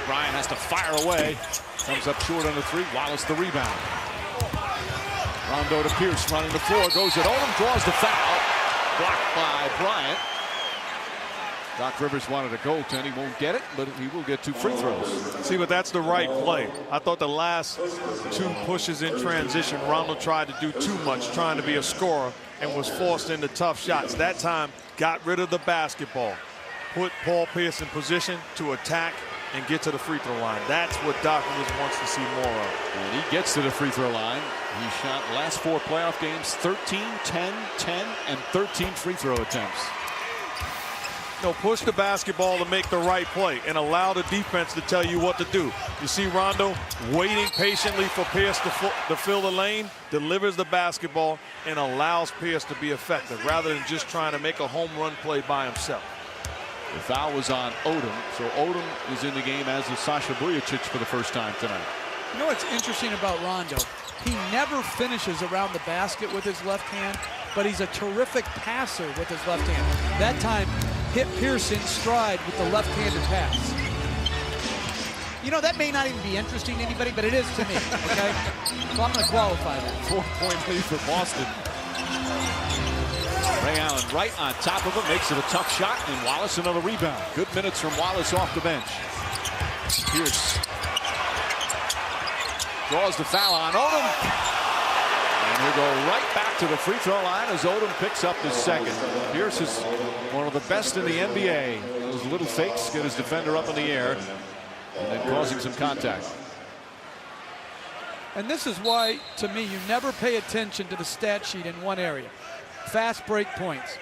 Bryant has to fire away. Comes up short on the three. Wallace the rebound. Rondo to Pierce running the floor. Goes at Odom. Draws the foul. Blocked by Bryant. Doc Rivers wanted a goaltend. He won't get it, but he will get 2 free throws. See, but that's the right play. I thought the last 2 pushes in transition, Rondo tried to do too much, trying to be a scorer, and was forced into tough shots. That time, got rid of the basketball. Put Paul Pierce in position to attack and get to the free throw line. That's what Doc Rivers wants to see more of. And he gets to the free throw line. He shot last 4 playoff games 13, 10, 10, and 13 free throw attempts. No, push the basketball to make the right play and allow the defense to tell you what to do. You see Rondo waiting patiently for Pierce to fill the lane, delivers the basketball, and allows Pierce to be effective rather than just trying to make a home run play by himself. The foul was on Odom, so Odom is in the game, as is Sasha Bujicic for the first time tonight. You know what's interesting about Rondo? He never finishes around the basket with his left hand, but he's a terrific passer with his left hand. That time, hit Pierce in stride with the left-handed pass. You know, that may not even be interesting to anybody, but it is to me, okay? So I'm going to qualify that. 4-point lead for Boston. Ray Allen right on top of him, makes it a tough shot, and Wallace another rebound. Good minutes from Wallace off the bench. Pierce draws the foul on Odom. And he'll go right back to the free throw line as Odom picks up his second. Pierce is one of the best in the NBA. Those little fakes get his defender up in the air and then causing some contact. And this is why, to me, you never pay attention to the stat sheet in one area. Fast break points.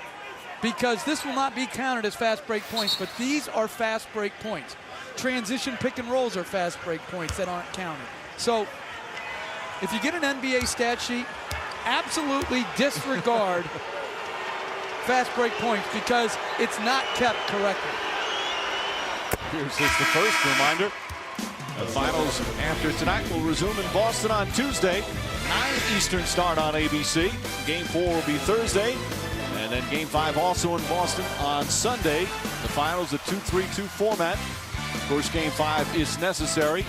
Because this will not be counted as fast break points, but these are fast break points. Transition pick and rolls are fast break points that aren't counted. So if you get an NBA stat sheet, absolutely disregard fast break points because it's not kept correctly. Here's the first reminder. The finals after tonight will resume in Boston on Tuesday. 9 Eastern start on ABC. Game 4 will be Thursday. And then Game 5 also in Boston on Sunday. The finals, a 2-3-2 format. Of course, Game 5 is necessary.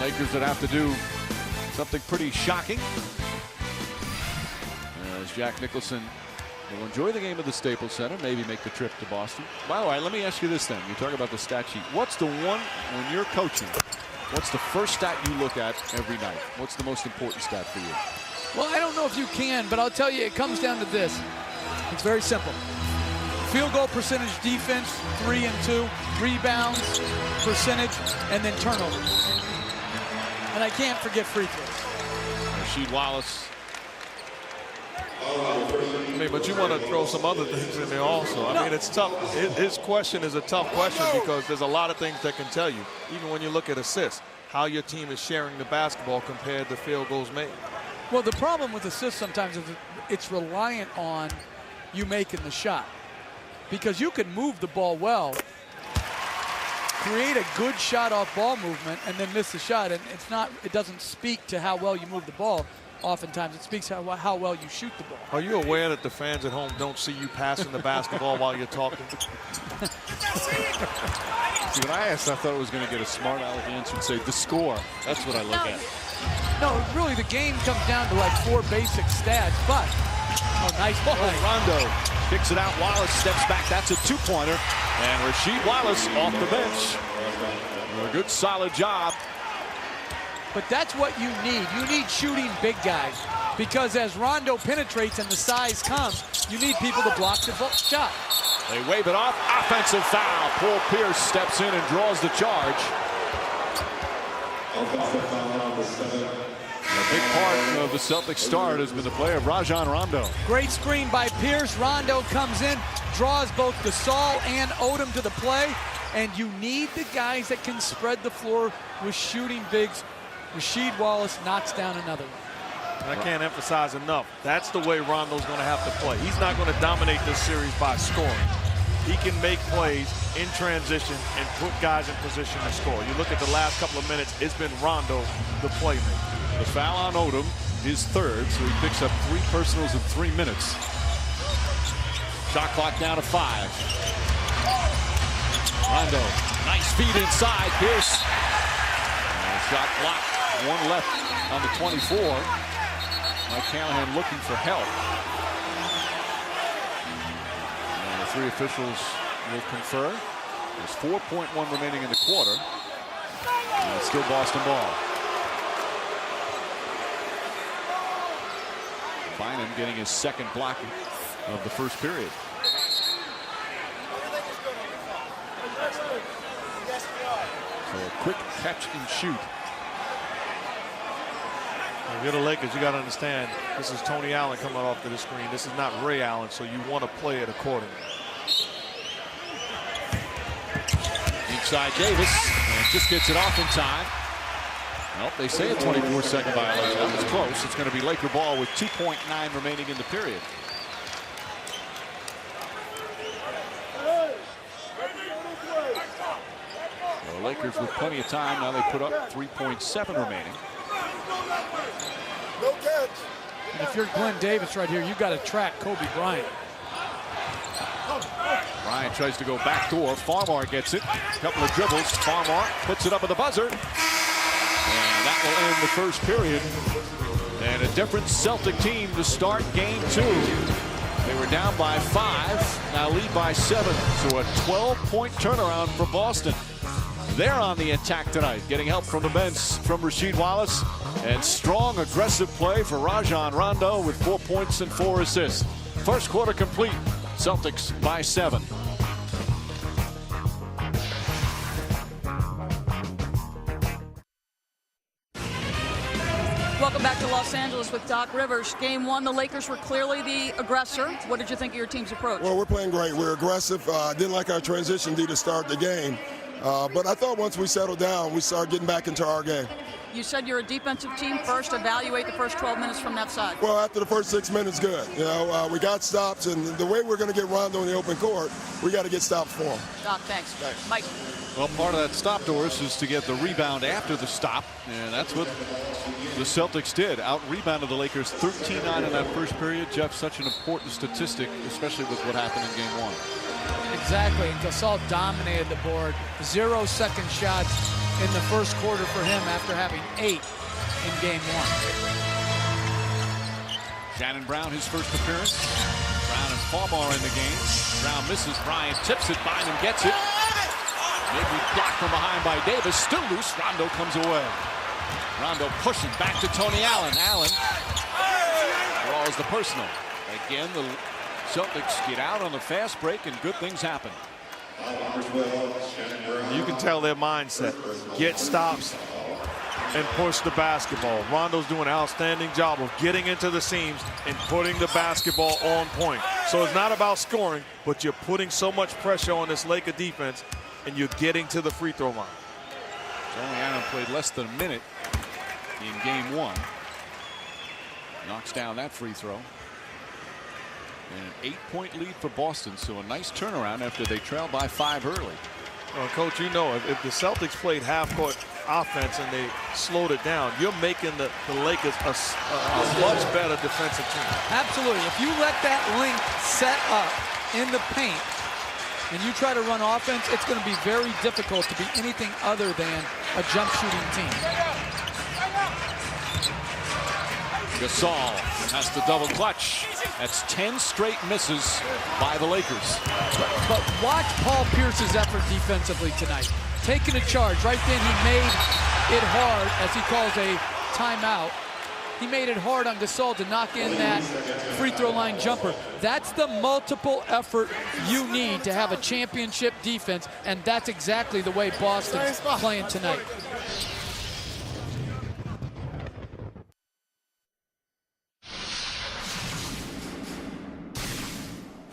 Lakers would have to do something pretty shocking, as Jack Nicholson will enjoy the game at the Staples Center, maybe make the trip to Boston. By the way, let me ask you this then. You talk about the stat sheet. What's the one, when you're coaching, what's the first stat you look at every night? What's the most important stat for you? Well, I don't know if you can, but I'll tell you, it comes down to this. It's very simple. Field goal percentage defense, 3 and 2, rebounds percentage, and then turnovers. And I can't forget free throws. Rasheed Wallace. I mean, but you want to throw some other things in there also. I mean, it's tough. His question is a tough question because there's a lot of things that can tell you, even when you look at assists, how your team is sharing the basketball compared to field goals made. Well, the problem with assists sometimes is it's reliant on you making the shot. Because you can move the ball well, create a good shot off ball movement, and then miss the shot. And it doesn't speak to how well you move the ball. Oftentimes it speaks how well you shoot the ball. Are you aware that the fans at home don't see you passing the basketball while you're talking? See, when I asked, I thought I was going to get a smart aleck answer and say the score. That's what I look at. No, really, the game comes down to like 4 basic stats, but nice ball. Rondo kicks it out. Wallace steps back. That's a 2-pointer. And Rasheed Wallace off the bench. A good, solid job. But that's what you need. You need shooting big guys. Because as Rondo penetrates and the size comes, you need people to block the shot. They wave it off. Offensive foul. Paul Pierce steps in and draws the charge. A big part of the Celtics start has been the play of Rajon Rondo. Great screen by Pierce. Rondo comes in, draws both Gasol and Odom to the play. And you need the guys that can spread the floor with shooting bigs. Rasheed Wallace knocks down another one. I can't emphasize enough. That's the way Rondo's going to have to play. He's not going to dominate this series by scoring. He can make plays in transition and put guys in position to score. You look at the last couple of minutes, it's been Rondo the playmaker. The foul on Odom, his third, so he picks up 3 personals in 3 minutes. Shot clock down to 5. Rondo Nice feed inside. Pierce. Shot blocked. One left on the 24. Mike Callahan looking for help. And the three officials will confer. There's 4.1 remaining in the quarter. And it's still Boston ball. Bynum getting his second block of the first period. So a quick catch and shoot. If you're the Lakers, you got to understand, this is Tony Allen coming off to the screen. This is not Ray Allen, so you want to play it accordingly. Inside Davis, and just gets it off in time. Nope, they say a 24-second violation. That was close. It's going to be Laker ball with 2.9 remaining in the period. The Lakers with plenty of time. Now they put up 3.7 remaining. No catch. And if you're Glenn Davis right here, you got to track Kobe Bryant. Bryant tries to go backdoor. Farmar gets it. Couple of dribbles. Farmar puts it up at the buzzer. And that will end the first period. And a different Celtic team to start game 2. They were down by 5, now lead by 7. So a 12-point turnaround for Boston. They're on the attack tonight, getting help from the bench from Rasheed Wallace. And strong, aggressive play for Rajon Rondo with 4 points and 4 assists. First quarter complete. Celtics by 7. Welcome back to Los Angeles with Doc Rivers. Game 1, the Lakers were clearly the aggressor. What did you think of your team's approach? Well, we're playing great. We're aggressive. Didn't like our transition D to start the game. But I thought once we settled down, we started getting back into our game. You said you're a defensive team first. Evaluate the first 12 minutes from that side. Well, after the first 6 minutes, good. You know, we got stops, and the way we're going to get Rondo in the open court, we got to get stops for him. Doc, thanks. Mike. Well, part of that stop, Doris, is to get the rebound after the stop, and that's what the Celtics did. Out-rebounded the Lakers 13-9 in that first period. Jeff, such an important statistic, especially with what happened in Game 1. Exactly. And Gasol dominated the board. 0 second shots in the first quarter for him after having 8 in Game 1. Shannon Brown, his first appearance. Brown and Farmar in the game. Brown misses. Bryant tips it. Bynum gets it. Maybe blocked from behind by Davis. Still loose. Rondo comes away. Rondo pushing back to Tony Allen. Allen draws the personal. Again, the Celtics get out on the fast break, and good things happen. You can tell their mindset. Get stops and push the basketball. Rondo's doing an outstanding job of getting into the seams and putting the basketball on point. So it's not about scoring, but you're putting so much pressure on this Laker defense, and you're getting to the free throw line. Tony Allen played less than a minute in Game 1. Knocks down that free throw. And an 8-point lead for Boston, so a nice turnaround after they trailed by 5 early. Well, Coach, you know, if the Celtics played half-court offense and they slowed it down, you're making the Lakers a much better defensive team. Absolutely. If you let that length set up in the paint and you try to run offense, it's going to be very difficult to be anything other than a jump shooting team. Gasol has to double clutch. That's 10 straight misses by the Lakers. But watch Paul Pierce's effort defensively tonight. Taking a charge. Right then he made it hard, as he calls a timeout. He made it hard on Gasol to knock in that free throw line jumper. That's the multiple effort you need to have a championship defense, and that's exactly the way Boston's playing tonight.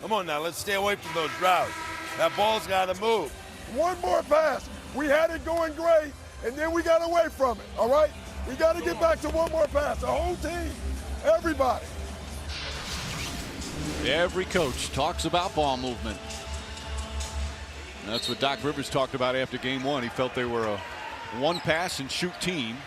Come on now, let's stay away from those routes. That ball's got to move. One more pass. We had it going great, and then we got away from it, all right? We got to get back to one more pass. The whole team, everybody. Every coach talks about ball movement. And that's what Doc Rivers talked about after Game 1. He felt they were a one-pass and shoot team.